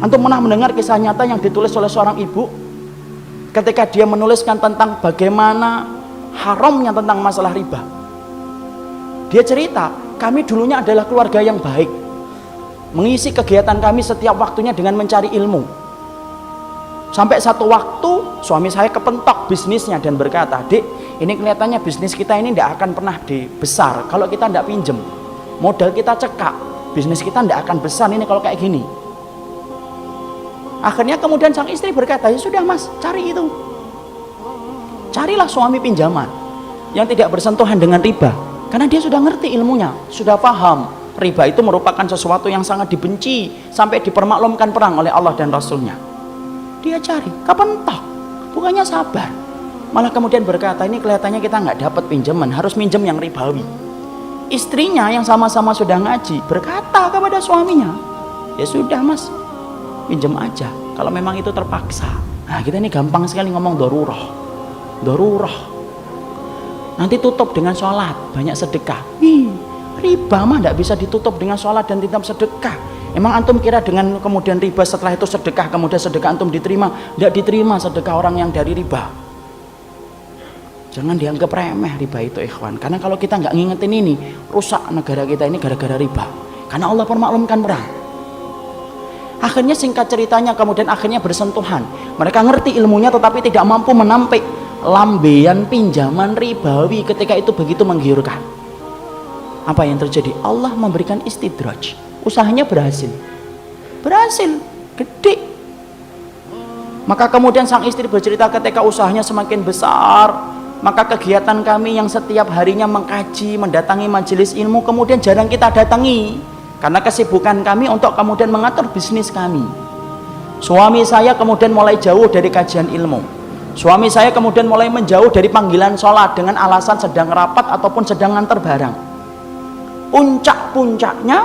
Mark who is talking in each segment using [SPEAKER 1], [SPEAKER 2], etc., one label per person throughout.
[SPEAKER 1] Antum pernah mendengar kisah nyata yang ditulis oleh seorang ibu ketika dia menuliskan tentang bagaimana haramnya tentang masalah riba. Dia cerita, kami dulunya adalah keluarga yang baik, mengisi kegiatan kami setiap waktunya dengan mencari ilmu. Sampai satu waktu suami saya kepentok bisnisnya dan berkata, "Dek, ini kelihatannya bisnis kita ini tidak akan pernah besar kalau kita tidak pinjem. Modal kita cekak, bisnis kita tidak akan besar ini kalau kayak gini." Akhirnya kemudian sang istri berkata, "Ya sudah mas, cari itu. Carilah suami pinjaman yang tidak bersentuhan dengan riba." Karena dia sudah ngerti ilmunya, sudah paham riba itu merupakan sesuatu yang sangat dibenci sampai dipermaklumkan perang oleh Allah dan Rasulnya. Dia cari, kepentok, bukannya sabar, malah kemudian berkata, "Ini kelihatannya kita nggak dapat pinjaman, harus minjem yang ribawi." Istrinya yang sama-sama sudah ngaji berkata kepada suaminya, "Ya sudah mas, pinjam aja kalau memang itu terpaksa." Nah kita ini gampang sekali ngomong dorurah. Nanti tutup dengan sholat, banyak sedekah. Riba mah tidak bisa ditutup dengan sholat dan tidak sedekah. Emang antum kira dengan kemudian riba setelah itu sedekah, kemudian sedekah antum diterima? Tidak diterima sedekah orang yang dari riba. Jangan dianggap remeh riba itu ikhwan. Karena kalau kita nggak ngingetin ini, rusak negara kita ini gara-gara riba. Karena Allah permaklumkan perang. Akhirnya singkat ceritanya kemudian akhirnya bersentuhan. Mereka ngerti ilmunya tetapi tidak mampu menampik lambean pinjaman ribawi ketika itu begitu menggiurkan. Apa yang terjadi? Allah memberikan istidraj. Usahanya berhasil, gede. Maka kemudian sang istri bercerita ketika usahanya semakin besar, maka kegiatan kami yang setiap harinya mengkaji, mendatangi majelis ilmu kemudian jarang kita datangi karena kesibukan kami untuk kemudian mengatur bisnis kami. Suami saya kemudian mulai jauh dari kajian ilmu. Suami saya kemudian mulai menjauh dari panggilan sholat dengan alasan sedang rapat ataupun sedang nganter barang. Puncak-puncaknya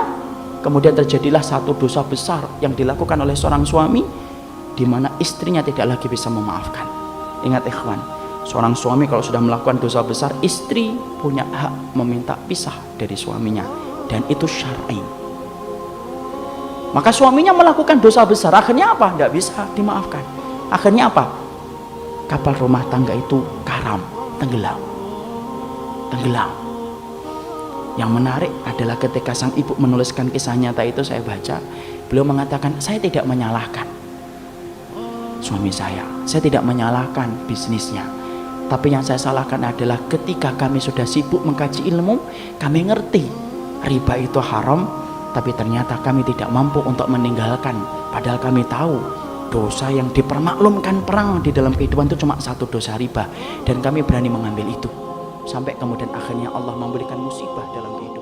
[SPEAKER 1] kemudian terjadilah satu dosa besar yang dilakukan oleh seorang suami di mana istrinya tidak lagi bisa memaafkan. Ingat ikhwan, seorang suami kalau sudah melakukan dosa besar, istri punya hak meminta pisah dari suaminya dan itu syar'i. Maka suaminya melakukan dosa besar, akhirnya apa? Tidak bisa dimaafkan. Akhirnya apa? Kapal rumah tangga itu karam, tenggelam. Yang menarik adalah ketika sang ibu menuliskan kisah nyata itu, saya baca, beliau mengatakan, "Saya tidak menyalahkan suami saya tidak menyalahkan bisnisnya, tapi yang saya salahkan adalah ketika kami sudah sibuk mengkaji ilmu, kami ngerti riba itu haram, tapi ternyata kami tidak mampu untuk meninggalkan, padahal kami tahu dosa yang dipermaklumkan perang di dalam kehidupan itu cuma satu dosa riba, dan kami berani mengambil itu." Sampai kemudian akhirnya Allah memberikan musibah dalam kehidupan.